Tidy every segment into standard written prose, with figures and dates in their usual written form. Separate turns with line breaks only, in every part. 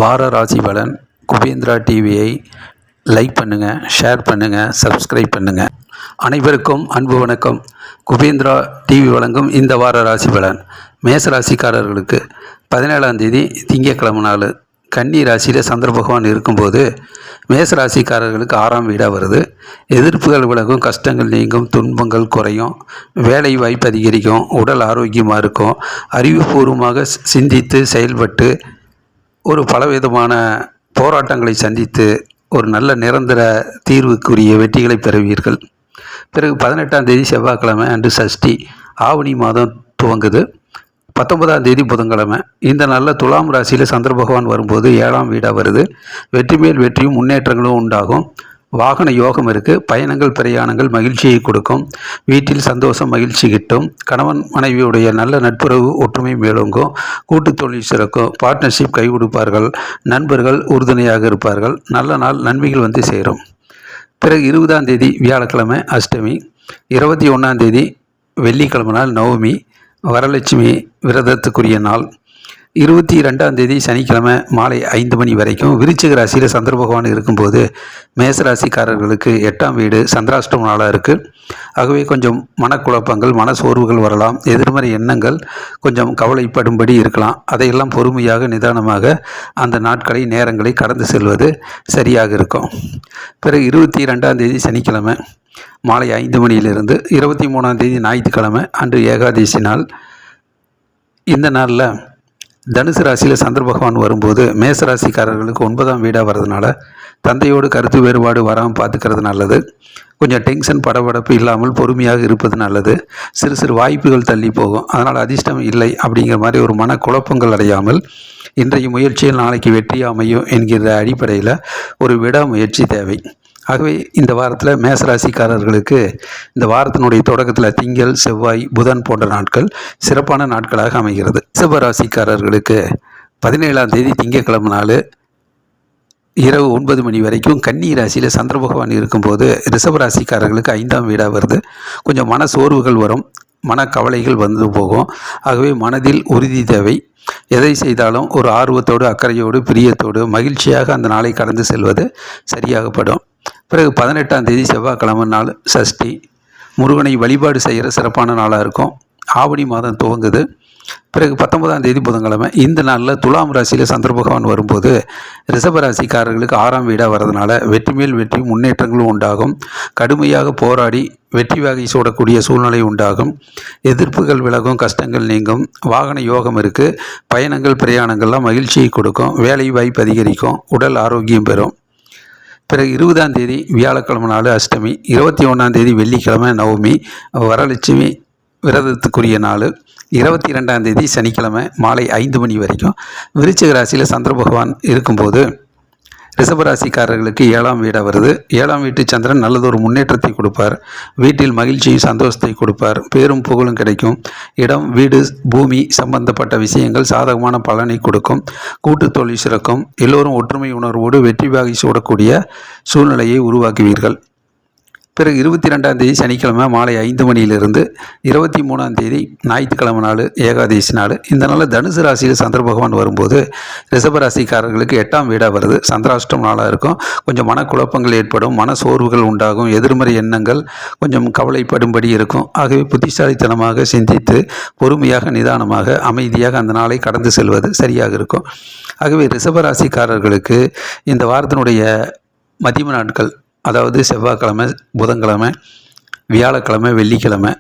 வார ராசி பலன் குபேந்திரா டிவியை லைக் பண்ணுங்கள், ஷேர் பண்ணுங்கள், சப்ஸ்கிரைப் பண்ணுங்கள். அனைவருக்கும் அன்பு வணக்கம். குபேந்திரா டிவி வழங்கும் இந்த வார ராசி பலன் மேச ராசிக்காரர்களுக்கு 17ஆம் தேதி திங்கட்கிழமை நாள் கன்னி ராசியில் சந்திர பகவான் இருக்கும்போது மேச ராசிக்காரர்களுக்கு 6ஆம் வீடாக வருது. எதிர்ப்புகள் விலகும், கஷ்டங்கள் நீங்கும், துன்பங்கள் குறையும், வேலை வாய்ப்பு அதிகரிக்கும், உடல் ஆரோக்கியமாக இருக்கும், அறிவுபூர்வமாக சிந்தித்து செயல்பட்டு ஒரு பலவிதமான போராட்டங்களை சந்தித்து ஒரு நல்ல நிரந்தர தீர்வுக்குரிய வெற்றிகளை பெறுவீர்கள். பிறகு 18ஆம் தேதி செவ்வாய்க்கிழமை அன்று சஷ்டி, ஆவணி மாதம் துவங்குது. 19ஆம் தேதி புதன்கிழமை. இந்த நாளில் துலாம் ராசியில் சந்திர பகவான் வரும்போது 7ஆம் வீடாக வருது. வெற்றி மேல் வெற்றியும் முன்னேற்றங்களும் உண்டாகும். வாகன யோகம் இருக்குது. பயணங்கள் பிரயாணங்கள் மகிழ்ச்சியை கொடுக்கும். வீட்டில் சந்தோஷம் மகிழ்ச்சி கிட்டும். கணவன் மனைவியுடைய நல்ல நட்புறவு ஒற்றுமை மேலோங்கும். கூட்டு தொழில் சிறக்கும். பார்ட்னர்ஷிப் கை கொடுப்பார்கள். நண்பர்கள் உறுதுணையாக இருப்பார்கள். நல்ல நாள், நன்மைகள் வந்து சேரும். பிறகு 20ஆம் தேதி வியாழக்கிழமை அஷ்டமி, 21ஆம் தேதி வெள்ளிக்கிழமை நாள் நவமி, வரலட்சுமி விரதத்துக்குரிய நாள். 22ஆம் தேதி சனிக்கிழமை மாலை 5 மணி வரைக்கும் விருச்சிக ராசியில் சந்திர பகவான் இருக்கும்போது மேசராசிக்காரர்களுக்கு 8ஆம் வீடு சந்திராஷ்டம நாளாக இருக்குது. ஆகவே கொஞ்சம் மனக்குழப்பங்கள், மன சோர்வுகள் வரலாம். எதிர்மறை எண்ணங்கள் கொஞ்சம் கவலைப்படும்படி இருக்கலாம். அதையெல்லாம் பொறுமையாக நிதானமாக அந்த நாட்களை நேரங்களை கடந்து செல்வது சரியாக இருக்கும். பிறகு 22ஆம் தேதி சனிக்கிழமை மாலை 5 மணியிலிருந்து 23ஆம் தேதி ஞாயிற்றுக்கிழமை அன்று ஏகாதசி நாள். இந்த நாளில் தனுசு ராசியில் சந்திர பகவான் வரும்போது மேசராசிக்காரர்களுக்கு 9ஆம் வீடாக வர்றதுனால தந்தையோடு கருத்து வேறுபாடு வராமல் பார்த்துக்கிறது நல்லது. கொஞ்சம் டென்ஷன் படபடப்பு இல்லாமல் பொறுமையாக இருப்பது நல்லது. சிறு சிறு வாய்ப்புகள் தள்ளி போகும். அதனால் அதிர்ஷ்டம் இல்லை அப்படிங்கிற மாதிரி ஒரு மனக்குழப்பங்கள் அடையாமல் இன்றைய முயற்சியில் நாளைக்கு வெற்றி அமையும் என்கிற அடிப்படையில் ஒரு விடாமுயற்சி தேவை. ஆகவே இந்த வாரத்தில் மேசராசிக்காரர்களுக்கு இந்த வாரத்தினுடைய தொடக்கத்தில் திங்கள், செவ்வாய், புதன் போன்ற நாட்கள் சிறப்பான நாட்களாக அமைகிறது. ரிஷபராசிக்காரர்களுக்கு 17ஆம் தேதி திங்கட்கிழமை நாள் இரவு 9 மணி வரைக்கும் கன்னி ராசியில் சந்திர பகவான் இருக்கும்போது ரிஷபராசிக்காரர்களுக்கு 5ஆம் வீடாக வருது. கொஞ்சம் மன சோர்வுகள் வரும், மனக்கவலைகள் வந்து போகும். ஆகவே மனதில் உறுதி தேவை. எதை செய்தாலும் ஒரு ஆர்வத்தோடு, அக்கறையோடு, பிரியத்தோடு, மகிழ்ச்சியாக அந்த நாளை கடந்து செல்வது சரியாகப்படும். பிறகு 18ஆம் தேதி செவ்வாய்க்கிழமை நாள் சஷ்டி, முருகனை வழிபாடு செய்கிற சிறப்பான நாளாக இருக்கும். ஆவணி மாதம் துவங்குது. பிறகு 19ஆம் தேதி புதன்கிழமை. இந்த நாளில் துலாம் ராசியில் சந்திர பகவான் வரும்போது ரிஷபராசிக்காரர்களுக்கு 6ஆம் வீடாக வர்றதுனால வெற்றி மேல் வெற்றி, முன்னேற்றங்களும் உண்டாகும். கடுமையாக போராடி வெற்றி வாகை சூடக்கூடிய சூழ்நிலை உண்டாகும். எதிர்ப்புகள் விலகும், கஷ்டங்கள் நீங்கும். வாகன யோகம் இருக்குது. பயணங்கள் பிரயாணங்கள்லாம் மகிழ்ச்சியை கொடுக்கும். வேலை வாய்ப்பு அதிகரிக்கும். உடல் ஆரோக்கியம் பெறும். பிறகு 20ஆம் தேதி வியாழக்கிழமை நாள் அஷ்டமி, 21ஆம் தேதி வெள்ளிக்கிழமை நவமி, வரலட்சுமி விரதத்துக்குரிய நாள். 22ஆம் தேதி சனிக்கிழமை மாலை 5 மணி வரைக்கும் விருச்சிக ராசியில் சந்திர பகவான் இருக்கும்போது ரிஷபராசிக்காரர்களுக்கு 7ஆம் வீடாக வருது. 7ஆம் வீட்டு சந்திரன் நல்லதொரு முன்னேற்றத்தை கொடுப்பார். வீட்டில் மகிழ்ச்சியும் சந்தோஷத்தை கொடுப்பார். பேரும் புகழும் கிடைக்கும். இடம், வீடு, பூமி சம்பந்தப்பட்ட விஷயங்கள் சாதகமான பலனை கொடுக்கும். கூட்டு தொழில் சிறக்கும். எல்லோரும் ஒற்றுமை உணர்வோடு வெற்றி வாகை சூடக்கூடிய சூழ்நிலையை உருவாக்குவீர்கள். பிறகு 22ஆம் தேதி சனிக்கிழமை மாலை 5 மணியிலிருந்து 23ஆம் தேதி ஞாயிற்றுக்கிழமை நாள் ஏகாதசி நாள். இந்த நாளில் தனுசு ராசியில் சந்திர பகவான் வரும்போது ரிஷபராசிக்காரர்களுக்கு 8ஆம் வீடாக வருது. சந்திராஷ்டம நாளாக இருக்கும். கொஞ்சம் மனக்குழப்பங்கள் ஏற்படும், மன சோர்வுகள் உண்டாகும், எதிர்மறை எண்ணங்கள் கொஞ்சம் கவலைப்படும்படி இருக்கும். ஆகவே புத்திசாலித்தனமாக சிந்தித்து பொறுமையாக, நிதானமாக, அமைதியாக அந்த நாளை கடந்து செல்வது சரியாக இருக்கும். ஆகவே ரிஷபராசிக்காரர்களுக்கு இந்த வாரத்தினுடைய மதிய நாட்கள், அதாவது செவ்வாய்க்கிழமை, புதன்கிழமை, வியாழக்கிழமை, வெள்ளிக்கிழமை,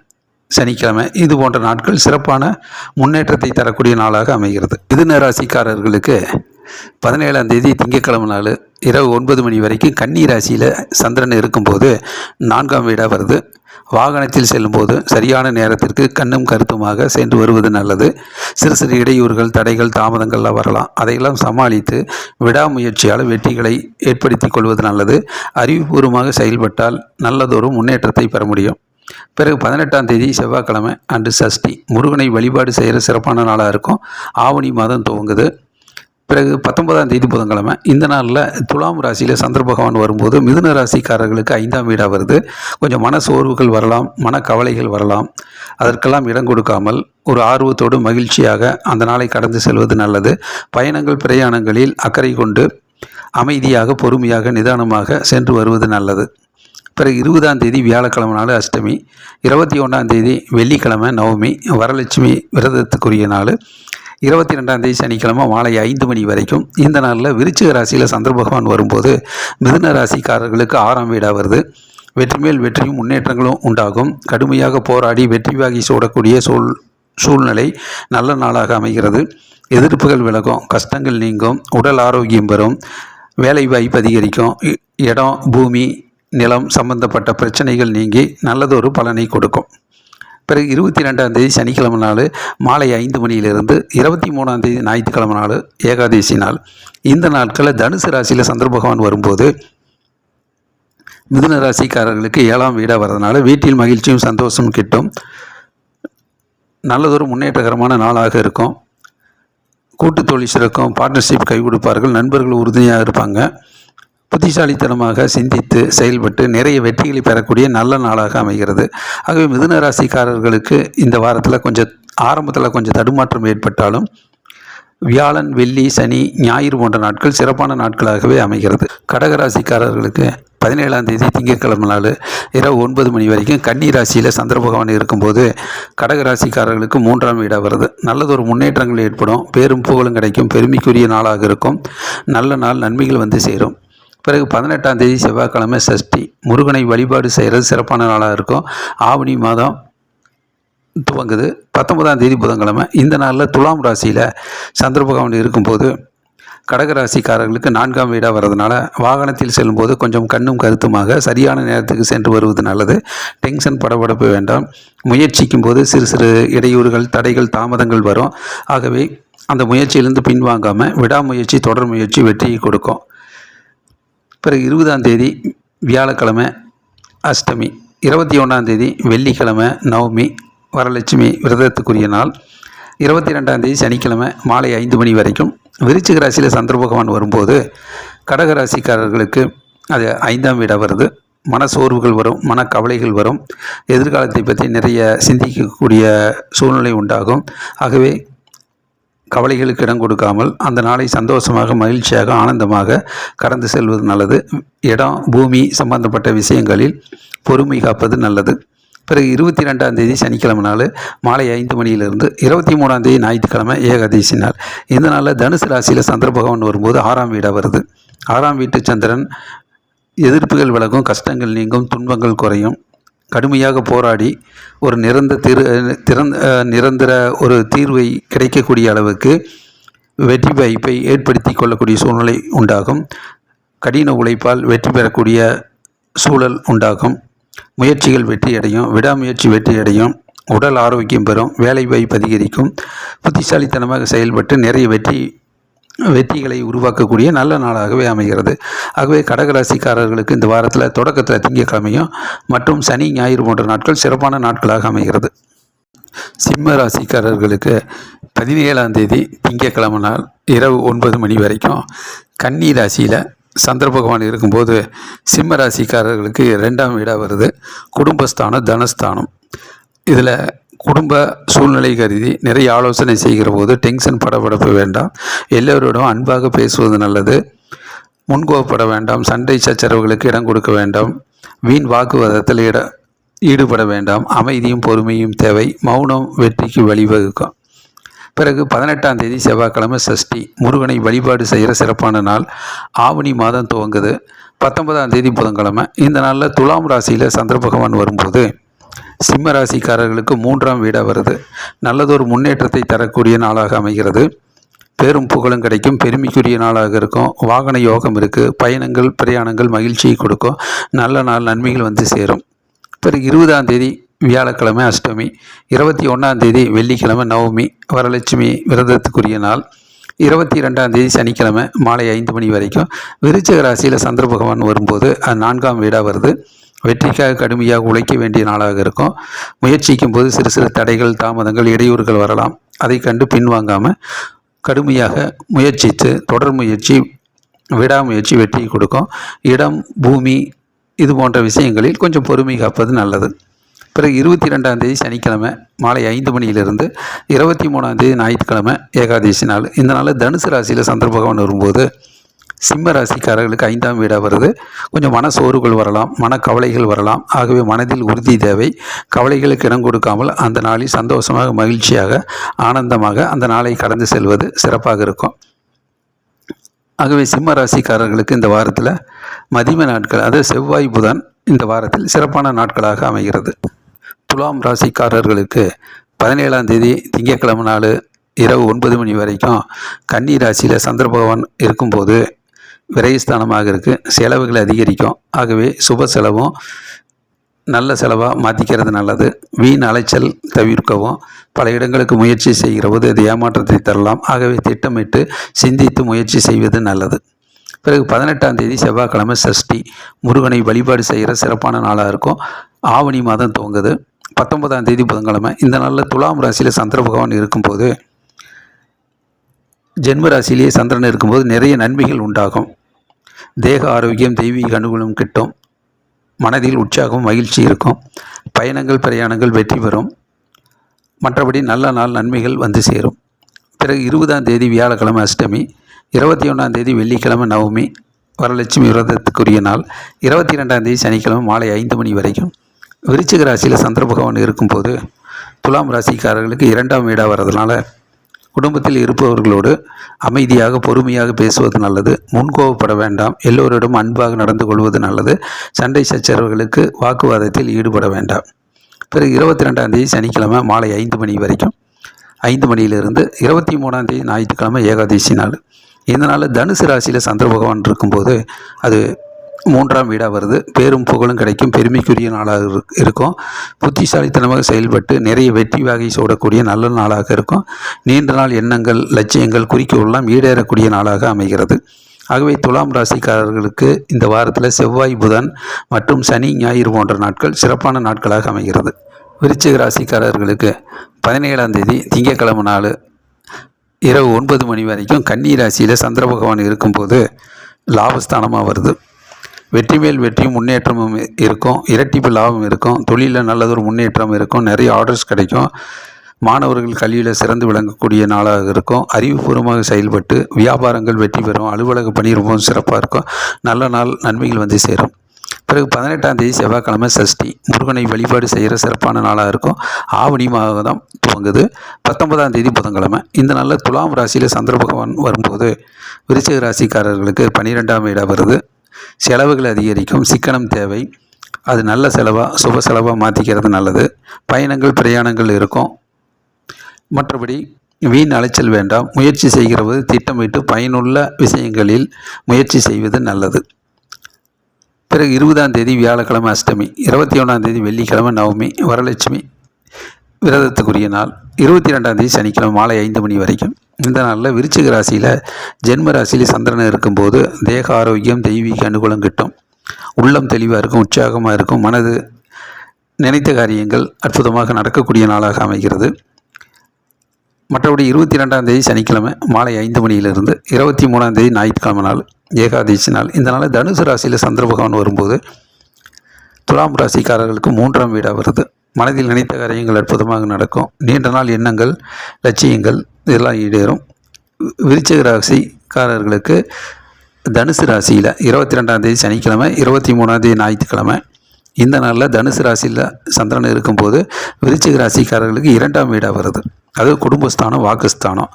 சனிக்கிழமை, இது போன்ற நாட்கள் சிறப்பான முன்னேற்றத்தை தரக்கூடிய நாளாக அமைகிறது. மிதுன ராசிக்காரர்களுக்கு 17ஆம் தேதி திங்கட்கிழமை நாள் இரவு 9 மணி வரைக்கும் கன்னி ராசியில் சந்திரன் இருக்கும்போது 4ஆம் வீடாக வருது. வாகனத்தில் செல்லும்போது சரியான நேரத்திற்கு கண்ணும் கருத்துமாக சென்று வருவது நல்லது. சிறு சிறு இடையூறுகள், தடைகள், தாமதங்கள்லாம் வரலாம். அதையெல்லாம் சமாளித்து விடாமுயற்சியால் வெற்றிகளை ஏற்படுத்தி கொள்வது நல்லது. அறிவுபூர்வமாக செயல்பட்டால் நல்லதொரு முன்னேற்றத்தை பெற முடியும். பிறகு 18ஆம் தேதி செவ்வாய்க்கிழமை அன்று சஷ்டி, முருகனை வழிபாடு செய்கிற சிறப்பான நாளாக இருக்கும். ஆவணி மாதம் துவங்குது. பிறகு 19ஆம் தேதி புதன்கிழமை. இந்த நாளில் துலாம் ராசியில் சந்திர பகவான் வரும்போது மிதுன ராசிக்காரர்களுக்கு 5ஆம் வீடாக வருது. கொஞ்சம் மன சோர்வுகள் வரலாம், மனக்கவலைகள் வரலாம். அதற்கெல்லாம் இடம் கொடுக்காமல் ஒரு ஆர்வத்தோடு மகிழ்ச்சியாக அந்த நாளை கடந்து செல்வது நல்லது. பயணங்கள் பிரயாணங்களில் அக்கறை கொண்டு அமைதியாக பொறுமையாக நிதானமாக சென்று வருவது நல்லது. பிறகு 20ஆம் தேதி வியாழக்கிழமை நாள் அஷ்டமி, 21ஆம் தேதி வெள்ளிக்கிழமை நவமி, வரலட்சுமி விரதத்துக்குரிய நாள், 22ஆம் தேதி சனிக்கிழமை மாலை 5 மணி வரைக்கும். இந்த நாளில் விருச்சிக ராசியில் சந்திர பகவான் வரும்போது மிதுன ராசிக்காரர்களுக்கு 6ஆம் வீடாக வருது. வெற்றி மேல் வெற்றியும் முன்னேற்றங்களும் உண்டாகும். கடுமையாக போராடி வெற்றி வாகி சூடக்கூடிய சூழ்நிலை நல்ல நாளாக அமைகிறது. எதிர்ப்புகள் விலகும், கஷ்டங்கள் நீங்கும், உடல் ஆரோக்கியம் பெறும், வேலை வாய்ப்பு அதிகரிக்கும், இடம் பூமி நிலம் சம்பந்தப்பட்ட பிரச்சனைகள் நீங்கி நல்லதொரு பலனை கொடுக்கும். பிறகு 22ஆம் தேதி சனிக்கிழமை நாள் மாலை 5 மணியிலிருந்து 23ஆம் தேதி ஞாயிற்றுக்கிழமை நாள் ஏகாதசி நாள். இந்த நாட்களில் தனுசு ராசியில் சந்திர பகவான் வரும்போது மிதுன ராசிக்காரர்களுக்கு 7ஆம் வீடாக வர்றதுனால வீட்டில் மகிழ்ச்சியும் சந்தோஷம் கிட்டும். நல்லதொரு முன்னேற்றகரமான நாளாக இருக்கும். கூட்டு தொழில் சிறக்கும், பார்ட்னர்ஷிப் கை கொடுப்பார்கள், நண்பர்கள் உறுதுணையாக இருப்பாங்க. புத்திசாலித்தனமாக சிந்தித்து செயல்பட்டு நிறைய வெற்றிகளை பெறக்கூடிய நல்ல நாளாக அமைகிறது. ஆகவே மிதுன ராசிக்காரர்களுக்கு இந்த வாரத்தில் ஆரம்பத்தில் கொஞ்சம் தடுமாற்றம் ஏற்பட்டாலும் வியாழன், வெள்ளி, சனி, ஞாயிறு போன்ற நாட்கள் சிறப்பான நாட்களாகவே அமைகிறது. கடகராசிக்காரர்களுக்கு 17ஆம் தேதி திங்கட்கிழமை நாள் இரவு 9 மணி வரைக்கும் கன்னி ராசியில் சந்திர பகவான் இருக்கும்போது கடகராசிக்காரர்களுக்கு 3ஆம் வீடாக வருது. நல்லதொரு முன்னேற்றங்கள் ஏற்படும், பேரும் புகழும் கிடைக்கும், பெருமைக்குரிய நாளாக இருக்கும். நல்ல நாள், நன்மைகள் வந்து சேரும். பிறகு 18ஆம் தேதி செவ்வாய்க்கிழமை சஷ்டி, முருகனை வழிபாடு செய்கிறது சிறப்பான நாளாக இருக்கும். ஆவணி மாதம் துவங்குது. 19ஆம் தேதி புதன்கிழமை. இந்த நாளில் துலாம் ராசியில் சந்திர பகவான் இருக்கும்போது கடகராசிக்காரர்களுக்கு 4ஆம் வீடாக வர்றதுனால வாகனத்தில் செல்லும்போது கொஞ்சம் கண்ணும் கருத்துமாக சரியான நேரத்துக்கு சென்று வருவது நல்லது. டென்ஷன் படபடப்பு வேண்டாம். முயற்சிக்கும் போது சிறு சிறு இடையூறுகள், தடைகள், தாமதங்கள் வரும். ஆகவே அந்த முயற்சியிலிருந்து பின்வாங்காமல் விடாமுயற்சி, தொடர் முயற்சி வெற்றியை கொடுக்கும். பிறகு 20ஆம் தேதி வியாழக்கிழமை அஷ்டமி, 21ஆம் தேதி வெள்ளிக்கிழமை நவமி, வரலட்சுமி விரதத்துக்குரிய நாள், 22ஆம் தேதி சனிக்கிழமை மாலை 5 மணி வரைக்கும். விருச்சிக ராசியில் சந்திர பகவான் வரும்போது கடகராசிக்காரர்களுக்கு அது 5ஆம் வீடாக வருது. மனசோர்வுகள் வரும், மனக்கவலைகள் வரும், எதிர்காலத்தை பற்றி நிறைய சிந்திக்கக்கூடிய சூழ்நிலை உண்டாகும். ஆகவே கவலைகளுக்கு இடம் கொடுக்காமல் அந்த நாளை சந்தோஷமாக, மகிழ்ச்சியாக, ஆனந்தமாக கடந்து செல்வது நல்லது. இடம் பூமி சம்பந்தப்பட்ட விஷயங்களில் பொறுமை காப்பது நல்லது. பிறகு 22ஆம் தேதி சனிக்கிழமை நாள் மாலை 5 மணியிலிருந்து 23ஆம் தேதி ஞாயிற்றுக்கிழமை ஏகாதசி நாள். இந்த நாளில் தனுசு ராசியில் சந்திர பகவான் வரும்போது 6ஆம் வீடாக வருது. 6ஆம் வீட்டு சந்திரன் எதிர்ப்புகள் விலகும், கஷ்டங்கள் நீங்கும், துன்பங்கள் குறையும். கடுமையாக போராடி ஒரு நிரந்தர ஒரு தீர்வை கிடைக்கக்கூடிய அளவுக்கு வெற்றி வாய்ப்பை ஏற்படுத்தி கொள்ளக்கூடிய சூழ்நிலை உண்டாகும். கடின உழைப்பால் வெற்றி பெறக்கூடிய சூழல் உண்டாகும். முயற்சிகள் வெற்றியடையும், விடாமுயற்சி வெற்றியடையும், உடல் ஆரோக்கியம் பெறும், வேலை வாய்ப்பு அதிகரிக்கும். புத்திசாலித்தனமாக செயல்பட்டு நிறைய வெற்றிகளை உருவாக்கக்கூடிய நல்ல நாளாகவே அமைகிறது. ஆகவே கடகராசிக்காரர்களுக்கு இந்த வாரத்தில் தொடக்கத்தில் திங்கட்கிழமையும் மற்றும் சனி, ஞாயிறு போன்ற நாட்கள் சிறப்பான நாட்களாக அமைகிறது. சிம்ம ராசிக்காரர்களுக்கு 17ஆம் தேதி திங்கட்கிழமை நாள் இரவு 9 மணி வரைக்கும் கன்னி ராசியில் சந்திர பகவான் இருக்கும்போது சிம்ம ராசிக்காரர்களுக்கு 2ஆம் வீடாக வருது. குடும்பஸ்தானம், தனஸ்தானம். இதில் குடும்ப சூழ்நிலை கருதி நிறைய ஆலோசனை செய்கிற போது டென்ஷன் படபடப்பு வேண்டாம். எல்லோரிடம் அன்பாக பேசுவது நல்லது. முன்கோபப்பட வேண்டாம். சண்டை சச்சரவுகளுக்கு இடம் கொடுக்க வேண்டாம். வீண் வாக்குவாதத்தில் ஈடுபட வேண்டாம். அமைதியும் பொறுமையும் தேவை. மௌனம் வெற்றிக்கு வழிவகுக்கும். பிறகு 18ஆம் தேதி செவ்வாய்க்கிழமை சஷ்டி, முருகனை வழிபாடு செய்கிற சிறப்பான நாள். ஆவணி மாதம் துவங்குது. 19ஆம் தேதி புதன்கிழமை. இந்த நாளில் துலாம் ராசியில் சந்திர பகவான் வரும்போது சிம்ம ராசிக்காரர்களுக்கு 3ஆம் வீடாக வருது. நல்லதொரு முன்னேற்றத்தை தரக்கூடிய நாளாக அமைகிறது. பேரும் புகழும் கிடைக்கும், பெருமைக்குரிய நாளாக இருக்கும். வாகன யோகம் இருக்குது. பயணங்கள் பிரயாணங்கள் மகிழ்ச்சியை கொடுக்கும். நல்ல நாள், நன்மைகள் வந்து சேரும். பிறகு 20ஆம் தேதி வியாழக்கிழமை அஷ்டமி, 21ஆம் தேதி வெள்ளிக்கிழமை நவமி, வரலட்சுமி விரதத்துக்குரிய நாள், 22ஆம் தேதி சனிக்கிழமை மாலை 5 மணி வரைக்கும். விருச்சிக ராசியில் சந்திர பகவான் வரும்போது அது 4ஆம் வீடாக வருது. வெற்றிக்காக கடுமையாக உழைக்க வேண்டிய நாளாக இருக்கும். முயற்சிக்கும் போது சிறு சிறு தடைகள், தாமதங்கள், இடையூறுகள் வரலாம். அதை கண்டு பின்வாங்காமல் கடுமையாக முயற்சித்து தொடர் முயற்சி விடாமுயற்சி வெற்றி கொடுக்கும். இடம், பூமி இது போன்ற விஷயங்களில் கொஞ்சம் பொறுமை காப்பது நல்லது. பிறகு 22ஆம் தேதி சனிக்கிழமை மாலை 5 மணியிலிருந்து 23ஆம் தேதி ஞாயிற்றுக்கிழமை ஏகாதசி நாள். இந்த நாளில் தனுசு ராசியில் சந்திர பகவான் வரும்போது சிம்ம ராசிக்காரர்களுக்கு 5ஆம் வீடாக வருது. கொஞ்சம் மன சோர்வுகள் வரலாம், மனக்கவலைகள் வரலாம். ஆகவே மனதில் உறுதி தேவை. கவலைகளுக்கு இடம் கொடுக்காமல் அந்த நாளில் சந்தோஷமாக, மகிழ்ச்சியாக, ஆனந்தமாக அந்த நாளை கடந்து செல்வது சிறப்பாக இருக்கும். ஆகவே சிம்ம ராசிக்காரர்களுக்கு இந்த வாரத்தில் மதிம நாட்கள், அதாவது செவ்வாய், புதன் இந்த வாரத்தில் சிறப்பான நாட்களாக அமைகிறது. துலாம் ராசிக்காரர்களுக்கு 17ஆம் தேதி திங்கட்கிழமை நாள் இரவு 9 மணி வரைக்கும் கன்னி ராசியில் சந்திர பகவான் இருக்கும்போது விரயஸ்தானமாக இருக்குது. செலவுகள் அதிகரிக்கும். ஆகவே சுப செலவும் நல்ல செலவாக மாற்றிக்கிறது நல்லது. வீண் அலைச்சல் தவிர்க்கவும். பல இடங்களுக்கு முயற்சி செய்கிற போது அது ஏமாற்றத்தை தரலாம். ஆகவே திட்டமிட்டு சிந்தித்து முயற்சி செய்வது நல்லது. பிறகு 18ஆம் தேதி செவ்வாய்க்கிழமை சஷ்டி, முருகனை வழிபாடு செய்கிற சிறப்பான நாளாக இருக்கும். ஆவணி மாதம் துவங்குது. 19ஆம் தேதி புதன்கிழமை. இந்த நாளில் துலாம் ராசியில் சந்திர பகவான் இருக்கும்போது, ஜென்ம ராசியிலேயே சந்திரன் இருக்கும்போது நிறைய நன்மைகள் உண்டாகும். தேக ஆரோக்கியம், தெய்வீக அனுகூலம் கிட்டும். மனதில் உற்சாகம், மகிழ்ச்சி இருக்கும். பயணங்கள், பிரயாணங்கள் வெற்றி பெறும். மற்றபடி நல்ல நாள் நன்மைகள் வந்து சேரும். பிறகு 20ஆம் தேதி வியாழக்கிழமை அஷ்டமி, 21ஆம் தேதி வெள்ளிக்கிழமை நவமி, வரலட்சுமி விரதத்துக்குரிய நாள். 22ஆம் தேதி சனிக்கிழமை மாலை 5 மணி வரைக்கும். விருச்சிக ராசியில் சந்திர பகவான் இருக்கும்போது துலாம் ராசிக்காரர்களுக்கு 2ஆம் வீடாக வர்றதுனால குடும்பத்தில் இருப்பவர்களோடு அமைதியாக, பொறுமையாக பேசுவது நல்லது. முன்கோபப்பட வேண்டாம். எல்லோரிடம் அன்பாக நடந்து கொள்வது நல்லது. சண்டை சச்சரவுகளுக்கு, வாக்குவாதத்தில் ஈடுபட வேண்டாம். பிறகு 22ஆம் தேதி சனிக்கிழமை மாலை 5 மணி வரைக்கும், 5 மணியிலிருந்து 23ஆம் தேதி ஞாயிற்றுக்கிழமை ஏகாதசி நாள். இந்த நாள் தனுசு ராசியில் சந்திர பகவான் இருக்கும்போது அது 3ஆம் வீடாக வருது. பேரும் புகழும் கிடைக்கும். பெருமைக்குரிய நாளாக இருக்கும். புத்திசாலித்தனமாக செயல்பட்டு நிறைய வெற்றி வகை சூடக்கூடிய நல்ல நாளாக இருக்கும். நீண்ட நாள் எண்ணங்கள், லட்சியங்கள், குறிக்கோள்லாம் ஈடேறக்கூடிய நாளாக அமைகிறது. ஆகவே துலாம் ராசிக்காரர்களுக்கு இந்த வாரத்தில் செவ்வாய், புதன் மற்றும் சனி, ஞாயிறு போன்ற நாட்கள் சிறப்பான நாட்களாக அமைகிறது. விருச்சிக ராசிக்காரர்களுக்கு 17ஆம் தேதி திங்கட்கிழமை நாள் இரவு 9 மணி வரைக்கும் கன்னி ராசியில் சந்திர பகவான் இருக்கும்போது லாபஸ்தானமாக வருது. வெற்றி மேல் வெற்றியும் முன்னேற்றமும் இருக்கும். இரட்டிப்பு லாபம் இருக்கும். தொழிலில் நல்லதொரு முன்னேற்றம் இருக்கும். நிறைய ஆர்டர்ஸ் கிடைக்கும். மாணவர்கள் கல்வியில் சிறந்து விளங்கக்கூடிய நாளாக இருக்கும். அறிவுபூர்வமாக செயல்பட்டு வியாபாரங்கள் வெற்றி பெறும். அலுவலக பணி ரொம்பவும் சிறப்பாக இருக்கும். நல்ல நாள் நன்மைகள் வந்து சேரும். பிறகு 18ஆம் தேதி செவ்வாய்க்கிழமை சஷ்டி, முருகனை வழிபாடு செய்கிற சிறப்பான நாளாக இருக்கும். ஆவணி மாதம் துவங்குது. 19ஆம் தேதி புதன்கிழமை. இந்த நாளில் துலாம் ராசியில் சந்திர பகவான் வரும்போது விருச்சிக ராசிக்காரர்களுக்கு 12ஆம் வீடாக வருது. செலவுகள் அதிகரிக்கும். சிக்கனம் தேவை. அது நல்ல செலவாக, சுப செலவாக மாற்றிக்கிறது நல்லது. பயணங்கள், பிரயாணங்கள் இருக்கும். மற்றபடி வீண் அலைச்சல் வேண்டாம். முயற்சி செய்கிற போது திட்டமிட்டு பயனுள்ள விஷயங்களில் முயற்சி செய்வது நல்லது. பிறகு 20ஆம் தேதி வியாழக்கிழமை அஷ்டமி, 21ஆம் தேதி வெள்ளிக்கிழமை நவமி, வரலட்சுமி விரதத்துக்குரிய நாள். 22ஆம் தேதி சனிக்கிழமை மாலை 5 மணி வரைக்கும். இந்த நாளில் விருச்சிக ராசியில் ஜென்ம ராசியில் சந்திரன் இருக்கும்போது தேக ஆரோக்கியம், தெய்வீக அனுகூலம் கிட்டும். உள்ளம் தெளிவாக இருக்கும். உற்சாகமாக இருக்கும். மனது நினைத்த காரியங்கள் அற்புதமாக நடக்கக்கூடிய நாளாக அமைகிறது. மற்றபடி 22ஆம் தேதி சனிக்கிழமை மாலை 5 மணியிலிருந்து 23ஆம் தேதி ஞாயிற்றுக்கிழமை நாள் ஏகாதசி நாள். இந்த நாள் தனுசு ராசியில் சந்திர பகவான் வரும்போது துலாம் ராசிக்காரர்களுக்கு 3ஆம் வீடாக வருது. மனதில் நினைத்த காரியங்கள் அற்புதமாக நடக்கும். நீண்ட நாள் எண்ணங்கள், லட்சியங்கள் இதெல்லாம் ஈடேறும். விருச்சிக ராசிக்காரர்களுக்கு தனுசு ராசியில் 22ஆம் தேதி சனிக்கிழமை, 23ஆம் தேதி ஞாயிற்றுக்கிழமை. இந்த நாளில் தனுசு ராசியில் சந்திரன் இருக்கும்போது விருச்சிக ராசிக்காரர்களுக்கு 2ஆம் வீடாக வருது. அது குடும்பஸ்தானம், வாக்குஸ்தானம்.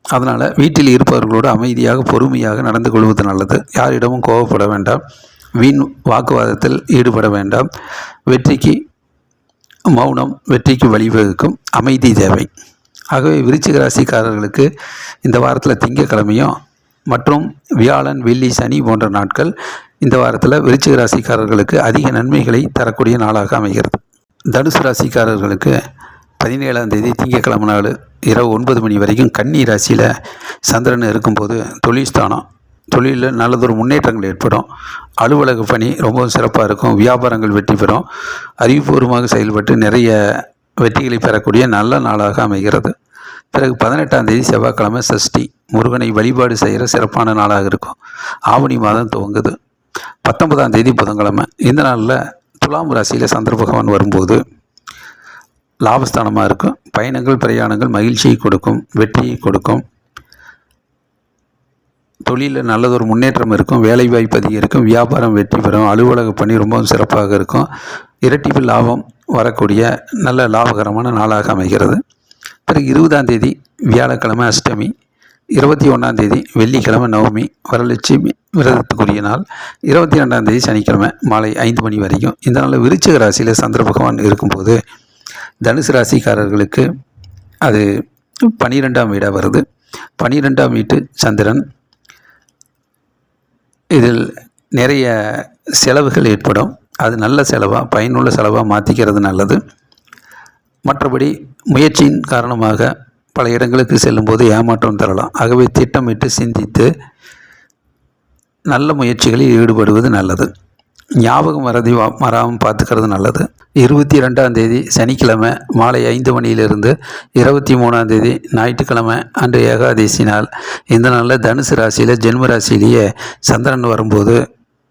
அதனால் வீட்டில் இருப்பவர்களோடு அமைதியாக, பொறுமையாக நடந்து கொள்வது நல்லது. யாரிடமும் கோபப்பட வேண்டாம். வீண் வாக்குவாதத்தில் ஈடுபட வேண்டாம். வெற்றிக்கு மௌனம் வெற்றிக்கு வழிவகுக்கும். அமைதி தேவை. ஆகவே விருச்சிக ராசிக்காரர்களுக்கு இந்த வாரத்தில் திங்கட்கிழமையும் மற்றும் வியாழன், வெள்ளி, சனி போன்ற நாட்கள் இந்த வாரத்தில் விருச்சிக ராசிக்காரர்களுக்கு அதிக நன்மைகளை தரக்கூடிய நாளாக அமைகிறது. தனுசு ராசிக்காரர்களுக்கு 17ஆம் தேதி திங்கட்கிழமை நாள் இரவு 9 மணி வரைக்கும் கன்னி ராசியில் சந்திரன் இருக்கும்போது தொழில் ஸ்தானம். தொழிலில் நல்லதொரு முன்னேற்றங்கள் ஏற்படும். அலுவலக பணி ரொம்பவும் சிறப்பாக இருக்கும். வியாபாரங்கள் வெற்றி பெறும். அறிவுபூர்வமாக செயல்பட்டு நிறைய வெற்றிகளை பெறக்கூடிய நல்ல நாளாக அமைகிறது. பிறகு 18ஆம் தேதி செவ்வாய்க்கிழமை சஷ்டி, முருகனை வழிபாடு செய்கிற சிறப்பான நாளாக இருக்கும். ஆவணி மாதம் துவங்குது. 19ஆம் தேதி புதன்கிழமை. இந்த நாளில் துலாம் ராசியில் சந்திர பகவான் வரும்போது லாபஸ்தானமாக இருக்கும். பயணங்கள் பிரயாணங்கள் மகிழ்ச்சியை கொடுக்கும், வெற்றியை கொடுக்கும். தொழிலில் நல்லதொரு முன்னேற்றம் இருக்கும், வேலைவாய்ப்பு அதிகரிக்கும், வியாபாரம் வெற்றி பெறும், அலுவலக பணி ரொம்பவும் சிறப்பாக இருக்கும். இரட்டிப்பு லாபம் வரக்கூடிய நல்ல லாபகரமான நாளாக அமைகிறது. பிறகு 20ஆம் தேதி வியாழக்கிழமை அஷ்டமி, 21ஆம் தேதி வெள்ளிக்கிழமை நவமி, வரலட்சுமி விரதத்துக்குரிய நாள். 22ஆம் தேதி சனிக்கிழமை மாலை 5 மணி வரைக்கும். இந்த நாளில் விருச்சிக ராசியில் சந்திர பகவான் இருக்கும்போது தனுசு ராசிக்காரர்களுக்கு அது 12ஆம் வீடாக வருது. 12ஆம் வீட்டு சந்திரன், இதில் நிறைய செலவுகள் ஏற்படும். அது நல்ல செலவாக, பயனுள்ள செலவாக மாற்றிக்கிறது நல்லது. மற்றபடி முயற்சியின் காரணமாக பல இடங்களுக்கு செல்லும்போது ஏமாற்றம் தரலாம். ஆகவே திட்டமிட்டு சிந்தித்து நல்ல முயற்சிகளில் ஈடுபடுவது நல்லது. ஞாபகம் மறாமல் பார்த்துக்கிறது நல்லது. 22ஆம் தேதி சனிக்கிழமை மாலை 5 மணியிலிருந்து 23ஆம் தேதி ஞாயிற்றுக்கிழமை அன்று ஏகாதசி நாள். இந்த நாளில் தனுசு ராசியில் ஜென்ம ராசியிலேயே சந்திரன் வரும்போது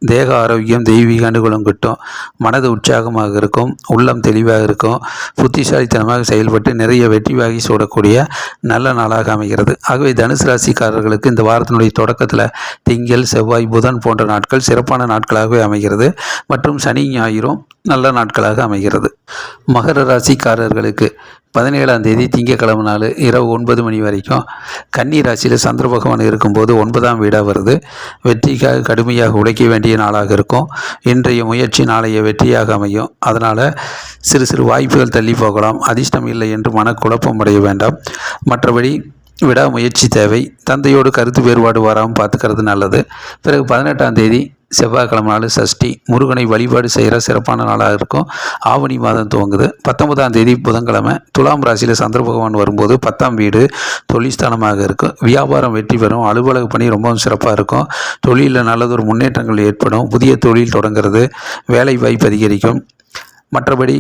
தேக ஆரோக்கியம், தெய்வீக அனுகூலம் கிட்டும், மனது உற்சாகமாக இருக்கும், உள்ளம் தெளிவாக இருக்கும், புத்திசாலித்தனமாக செயல்பட்டு நிறைய வெற்றி வாகி சூடக்கூடிய நல்ல நாளாக அமைகிறது. ஆகவே தனுசு ராசிக்காரர்களுக்கு இந்த வாரத்தினுடைய தொடக்கத்தில் திங்கள், செவ்வாய், புதன் போன்ற நாட்கள் சிறப்பான நாட்களாகவே அமைகிறது. மற்றும் சனி, ஞாயிறும் நல்ல நாட்களாக அமைகிறது. மகர ராசிக்காரர்களுக்கு 17ஆம் தேதி திங்கக்கிழமை நாள் இரவு 9 மணி வரைக்கும் கன்னி ராசியில் சந்திர பகவான் இருக்கும்போது 9ஆம் வீடாக வருது. வெற்றிக்காக கடுமையாக உழைக்க வேண்டிய நாளாக இருக்கும். இன்றைய முயற்சி நாளைய வெற்றியாக அமையும். அதனால் சிறு சிறு வாய்ப்புகள் தள்ளி போகலாம். அதிர்ஷ்டம் இல்லை என்று மனக்குழப்பம் அடைய வேண்டாம். மற்றபடி விடாமுயற்சி தேவை. தந்தையோடு கருத்து வேறுபாடு வராமல் பார்த்துக்கிறது நல்லது. பிறகு 18ஆம் தேதி செவ்வாய்க்கிழமை நாள் சஷ்டி, முருகனை வழிபாடு செய்கிற சிறப்பான நாளாக இருக்கும். ஆவணி மாதம் துவங்குது. 19ஆம் தேதி புதன்கிழமை துலாம் ராசியில் சந்திர பகவான் வரும்போது 10ஆம் வீடு தொழில்ஸ்தானமாக இருக்கும். வியாபாரம் வெற்றி பெறும், அலுவலக பணி ரொம்பவும் சிறப்பாக இருக்கும். தொழிலில் நல்லதொரு முன்னேற்றங்கள் ஏற்படும். புதிய தொழில் தொடங்கிறது, வேலை வாய்ப்பு அதிகரிக்கும். மற்றபடி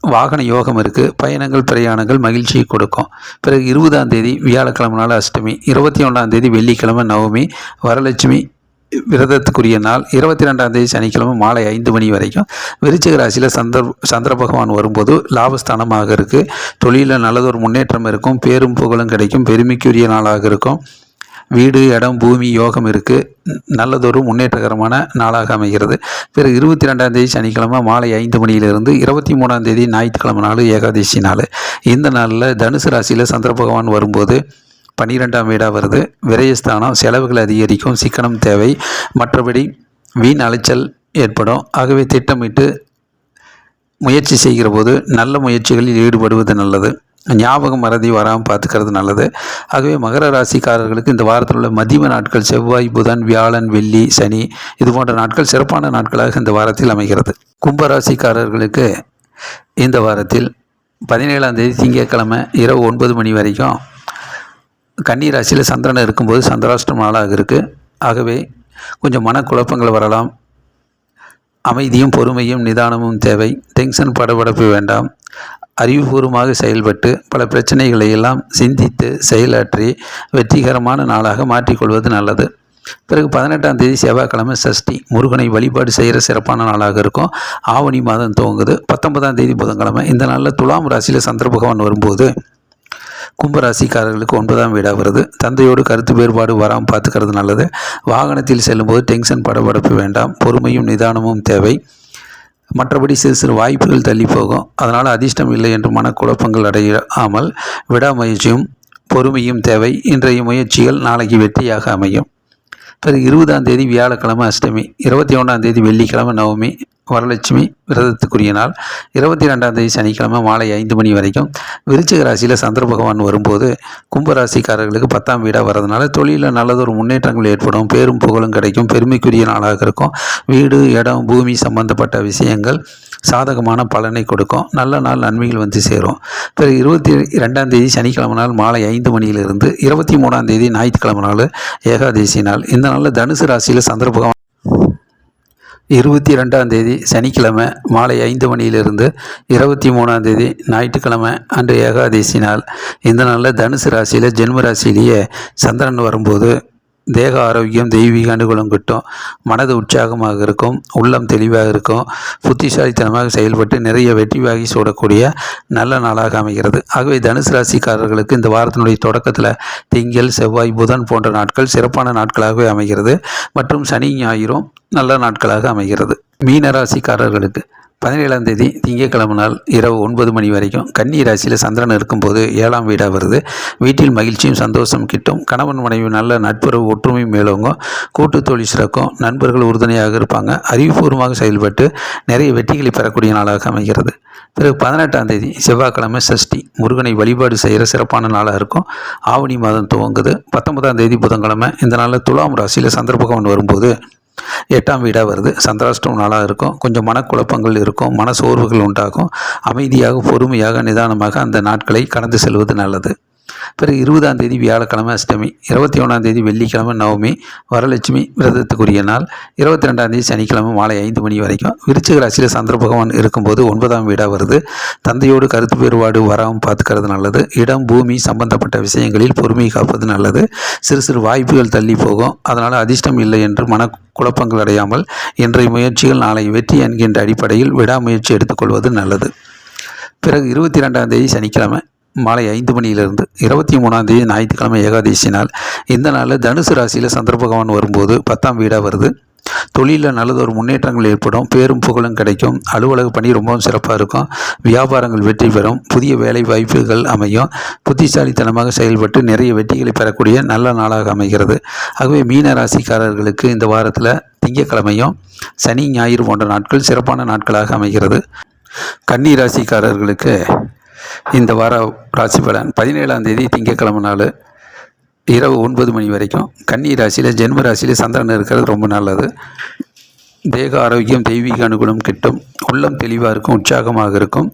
வாகன யோகம் இருக்குது. பயணங்கள் பிரயாணங்கள் மகிழ்ச்சியை கொடுக்கும். பிறகு 20ஆம் தேதி வியாழக்கிழமை நாள் அஷ்டமி, 21ஆம் தேதி வெள்ளிக்கிழமை நவமி, வரலட்சுமி விரதத்துக்குரிய நாள். 22ஆம் தேதி சனிக்கிழமை மாலை 5 மணி வரைக்கும். விருச்சிக ராசியில் சந்திர பகவான் வரும்போது லாபஸ்தானமாக இருக்குது. தொழிலில் நல்லதொரு முன்னேற்றம் இருக்கும், பேரும் புகழும் கிடைக்கும், பெருமைக்குரிய நாளாக இருக்கும். வீடு, இடம், பூமி யோகம் இருக்குது. நல்லதொரு முன்னேற்றகரமான நாளாக அமைகிறது. பிறகு 22ஆம் தேதி சனிக்கிழமை மாலை 5 மணியிலிருந்து 23ஆம் தேதி ஞாயிற்றுக்கிழமை நாள் ஏகாதசி நாள். இந்த நாளில் தனுசு ராசியில் சந்திர பகவான் வரும்போது 12ஆம் வீடாக வருது. விரயஸ்தானம், செலவுகள் அதிகரிக்கும், சிக்கனம் தேவை. மற்றபடி வீண் அலைச்சல் ஏற்படும். ஆகவே திட்டமிட்டு முயற்சி செய்கிற போது நல்ல முயற்சிகளில் ஈடுபடுவது நல்லது. ஞாபகம் மறதி வராமல் பார்த்துக்கிறது நல்லது. ஆகவே மகர ராசிக்காரர்களுக்கு இந்த வாரத்தில் உள்ள மதிய நாட்கள் செவ்வாய், புதன், வியாழன், வெள்ளி, சனி இது போன்ற நாட்கள் சிறப்பான நாட்களாக இந்த வாரத்தில் அமைகிறது. கும்பராசிக்காரர்களுக்கு இந்த வாரத்தில் 17ஆம் தேதி திங்கட்கிழமை இரவு 9 மணி வரைக்கும் கன்னி ராசியில் சந்திரன் இருக்கும்போது சந்திராஷ்டம நாளாக இருக்குது. ஆகவே கொஞ்சம் மனக்குழப்பங்கள் வரலாம். அமைதியும் பொறுமையும் நிதானமும் தேவை. டென்ஷன் படபடப்பு வேண்டாம். அறிவுபூர்வமாக செயல்பட்டு பல பிரச்சனைகளை எல்லாம் சிந்தித்து செயலாற்றி வெற்றிகரமான நாளாக மாற்றிக்கொள்வது நல்லது. பிறகு 18ஆம் தேதி செவ்வாய்க்கிழமை சஷ்டி, முருகனை வழிபாடு செய்கிற சிறப்பான நாளாக இருக்கும். ஆவணி மாதம் துவங்குது. 19ஆம் தேதி புதன்கிழமை. இந்த நாளில் துலாம் ராசியில் சந்திர பகவான் வரும்போது கும்பராசிக்காரர்களுக்கு 9ஆம் வீடாக வருது. தந்தையோடு கருத்து வேறுபாடு வராமல் பார்த்துக்கிறது நல்லது. வாகனத்தில் செல்லும்போது டென்ஷன் படபடப்பு வேண்டாம். பொறுமையும் நிதானமும் தேவை. மற்றபடி சிறு சிறு வாய்ப்புகள் தள்ளி போகும். அதனால் அதிர்ஷ்டம் இல்லை என்று மனக்குழப்பங்கள் அடையாமல் விடாமுயற்சியும் பொறுமையும் தேவை. இன்றைய முயற்சிகள் நாளைக்கு வெற்றியாக அமையும். பிறகு 20ஆம் தேதி வியாழக்கிழமை அஷ்டமி, 21ஆம் தேதி வெள்ளிக்கிழமை நவமி, வரலட்சுமி விரதத்துக்குரிய நாள். 22ஆம் தேதி சனிக்கிழமை மாலை 5 மணி வரைக்கும். விருச்சிக ராசியில் சந்திர பகவான் வரும்போது கும்பராசிக்காரர்களுக்கு 10ஆம் வீடாக வரதுனால தொழிலில் நல்லதொரு முன்னேற்றங்கள் ஏற்படும், பேரும் புகழும் கிடைக்கும், பெருமைக்குரிய நாளாக இருக்கும். வீடு, இடம், பூமி சம்பந்தப்பட்ட விஷயங்கள் சாதகமான பலனை கொடுக்கும். நல்ல நாள் நன்மைகள் வந்து சேரும். பிறகு 22ஆம் தேதி சனிக்கிழமை நாள் மாலை 5 மணியிலிருந்து 23ஆம் தேதி ஞாயிற்றுக்கிழமை நாள் ஏகாதசி நாள். இந்த நாளில் தனுசு ராசியில் சந்திர பகவான் 22ஆம் தேதி சனிக்கிழமை மாலை 5 மணியிலிருந்து 23ஆம் தேதி ஞாயிற்றுக்கிழமை அன்று ஏகாதசி நாள். இந்த நாளில் தனுசு ராசியில் ஜென்ம ராசியிலேயே சந்திரன் வரும்போது தேக ஆரோக்கியம், தெய்வீக அனுகூலம் கிட்டும், மனது உற்சாகமாக இருக்கும், உள்ளம் தெளிவாக இருக்கும், புத்திசாலித்தனமாக செயல்பட்டு நிறைய வெற்றி வாகி சூடக்கூடிய நல்ல நாளாக அமைகிறது. ஆகவே தனுசு ராசிக்காரர்களுக்கு இந்த வாரத்தினுடைய தொடக்கத்தில் திங்கள், செவ்வாய், புதன் போன்ற நாட்கள் சிறப்பான நாட்களாகவே அமைகிறது. மற்றும் சனி, ஞாயிறும் நல்ல நாட்களாக அமைகிறது. மீன ராசிக்காரர்களுக்கு 17ஆம் தேதி திங்கட்கிழமை நாள் இரவு 9 மணி வரைக்கும் கன்னி ராசியில் சந்திரன் இருக்கும்போது 7ஆம் வீடாக வருது. வீட்டில் மகிழ்ச்சியும் சந்தோஷம் கிட்டும், கணவன் மனைவி நல்ல நட்புறவு ஒற்றுமை மேலோங்கும், கூட்டு தொழில் சிறக்கும், நண்பர்கள் உறுதுணையாக இருப்பாங்க, அறிவுபூர்வமாக செயல்பட்டு நிறைய வெற்றிகளை பெறக்கூடிய நாளாக அமைகிறது. பிறகு 18ஆம் தேதி செவ்வாய்க்கிழமை சஷ்டி, முருகனை வழிபாடு செய்கிற சிறப்பான நாளாக இருக்கும். ஆவணி மாதம் துவங்குது. 19ஆம் தேதி புதன்கிழமை. இந்த நாளில் துலாம் ராசியில் சந்திர பகவான் வரும்போது 8ஆம் வீடாக வருது. சந்திராஷ்டமம் நாளாக இருக்கும். கொஞ்சம் மனக்குழப்பங்கள் இருக்கும், மன சோர்வுகள் உண்டாகும். அமைதியாக, பொறுமையாக, நிதானமாக அந்த நாட்களை கடந்து செல்வது நல்லது. பிறகு 20ஆம் தேதி வியாழக்கிழமை அஷ்டமி, 21ஆம் தேதி வெள்ளிக்கிழமை நவமி, வரலட்சுமி விரதத்துக்குரிய நாள். 22ஆம் தேதி சனிக்கிழமை மாலை 5 மணி வரைக்கும். விருச்சிக ராசியில் சந்திர பகவான் இருக்கும்போது 9ஆம் வீடாக வருது. தந்தையோடு கருத்து வேறுபாடு வராமல் பார்த்துக்கிறது நல்லது. இடம், பூமி சம்பந்தப்பட்ட விஷயங்களில் பொறுமை காப்பது நல்லது. சிறு சிறு வாய்ப்புகள் தள்ளி போகும். அதனால் அதிர்ஷ்டம் இல்லை என்று மன குழப்பங்கள் அடையாமல் இன்றைய முயற்சிகள் நாளை வெற்றி என்கின்ற அடிப்படையில் விடாமுயற்சி எடுத்துக்கொள்வது நல்லது. பிறகு 22ஆம் தேதி சனிக்கிழமை மாலை 5 மணியிலிருந்து 23ஆம் தேதி ஞாயிற்றுக்கிழமை ஏகாதசி நாள். இந்த நாளில் தனுசு ராசியில் சந்திர பகவான் வரும்போது 10ஆம் வீடாக வருது. தொழிலில் நல்லதொரு முன்னேற்றங்கள் ஏற்படும், பேரும் புகழும் கிடைக்கும், அலுவலக பணி ரொம்பவும் சிறப்பாக இருக்கும், வியாபாரங்கள் வெற்றி பெறும், புதிய வேலை வாய்ப்புகள் அமையும், புத்திசாலித்தனமாக செயல்பட்டு நிறைய வெற்றிகளை பெறக்கூடிய நல்ல நாளாக அமைகிறது. ஆகவே மீன ராசிக்காரர்களுக்கு இந்த வாரத்தில் திங்கட்கிழமையும் சனி, ஞாயிறு போன்ற நாட்கள் சிறப்பான நாட்களாக அமைகிறது. கன்னி ராசிக்காரர்களுக்கு இந்த வார ராசி பலன் 17ஆம் தேதி திங்கட்கிழமை நாள் இரவு 9 மணி வரைக்கும். கன்னி ராசியில் ஜென்ம ராசியில் சந்திரன் இருக்கிறது ரொம்ப நல்லது. தேக ஆரோக்கியம், தெய்வீக அனுகூலம் கிட்டும், உள்ளம் தெளிவாக இருக்கும், உற்சாகமாக இருக்கும்,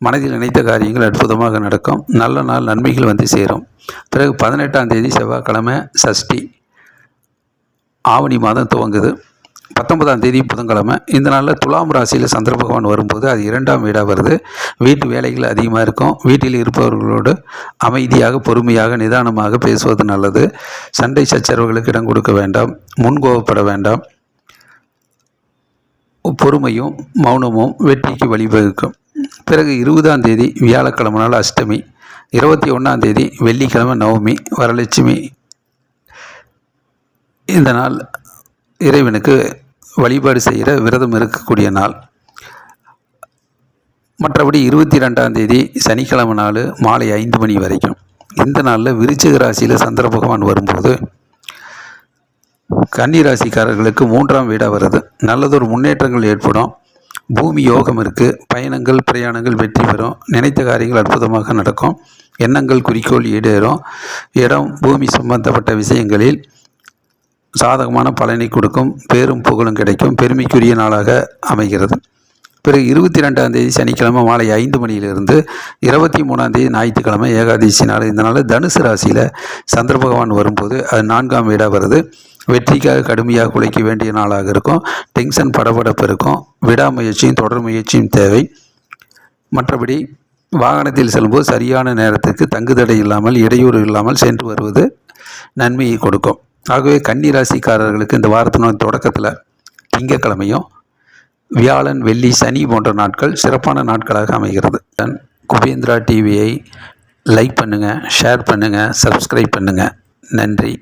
மனதில் நினைத்த காரியங்கள் அற்புதமாக நடக்கும், நல்ல நாள் நன்மைகள் வந்து சேரும். பிறகு 18ஆம் தேதி செவ்வாய்க்கிழமை சஷ்டி, ஆவணி மாதம் துவங்குது. 19ஆம் தேதி புதன்கிழமை. இந்த நாளில் துலாம் ராசியில் சந்திர பகவான் வரும்போது அது 2ஆம் வீடாக வருது. வீட்டு வேலைகள் அதிகமாக இருக்கும். வீட்டில் இருப்பவர்களோடு அமைதியாக, பொறுமையாக, நிதானமாக பேசுவது நல்லது. சண்டை சச்சரவுகளுக்கு இடம் கொடுக்க வேண்டாம், முன்கோபப்பட வேண்டாம். பொறுமையும் மௌனமும் வெற்றிக்கு வழிவகுக்கும். பிறகு 20ஆம் தேதி வியாழக்கிழமை நாள் அஷ்டமி, 21ஆம் தேதி வெள்ளிக்கிழமை நவமி, வரலட்சுமி. இந்த நாள் இறைவனுக்கு வழிபாடு செய்கிற விரதம் இருக்கக்கூடிய நாள். மற்றபடி 22ஆம் தேதி சனிக்கிழமை நாள் மாலை 5 மணி வரைக்கும். இந்த நாளில் விருச்சிக ராசியில் சந்திர பகவான் வரும்போது கன்னி ராசிக்காரர்களுக்கு 3ஆம் வீடாக வருது. நல்லதொரு முன்னேற்றங்கள் ஏற்படும், பூமி யோகம் இருக்குது, பயணங்கள், பிரயாணங்கள் வெற்றி பெறும், நினைத்த காரியங்கள் அற்புதமாக நடக்கும், எண்ணங்கள் குறிக்கோள் ஈடேறும், இடம், பூமி சம்பந்தப்பட்ட விஷயங்களில் சாதகமான பலனை கொடுக்கும், பேரும் புகழும் கிடைக்கும், பெருமைக்குரிய நாளாக அமைகிறது. பிறகு 22ஆம் தேதி சனிக்கிழமை மாலை 5 மணியிலிருந்து 23ஆம் தேதி ஞாயிற்றுக்கிழமை ஏகாதசி நாள். இந்த நாள் தனுசு ராசியில் சந்திர பகவான் வரும்போது அது 4ஆம் வீடாக வருது. வெற்றிக்காக கடுமையாக உழைக்க வேண்டிய நாளாக இருக்கும். டென்ஷன், படபடப்பு இருக்கும். விடாமுயற்சியும் தொடர் முயற்சியும் தேவை. மற்றபடி வாகனத்தில் செல்லும்போது சரியான நேரத்துக்கு தங்குதடை இல்லாமல், இடையூறு இல்லாமல் சென்று வருவது நன்மையை கொடுக்கும். ஆகவே கன்னி ராசிக்காரர்களுக்கு இந்த வாரத்தினுடைய தொடக்கத்தில் திங்கட்கிழமையும் வியாழன், வெள்ளி, சனி போன்ற நாட்கள் சிறப்பான நாட்களாக அமைகிறது. குபேந்திரா டிவியை லைக் பண்ணுங்கள், ஷேர் பண்ணுங்கள், சப்ஸ்கிரைப் பண்ணுங்கள். நன்றி.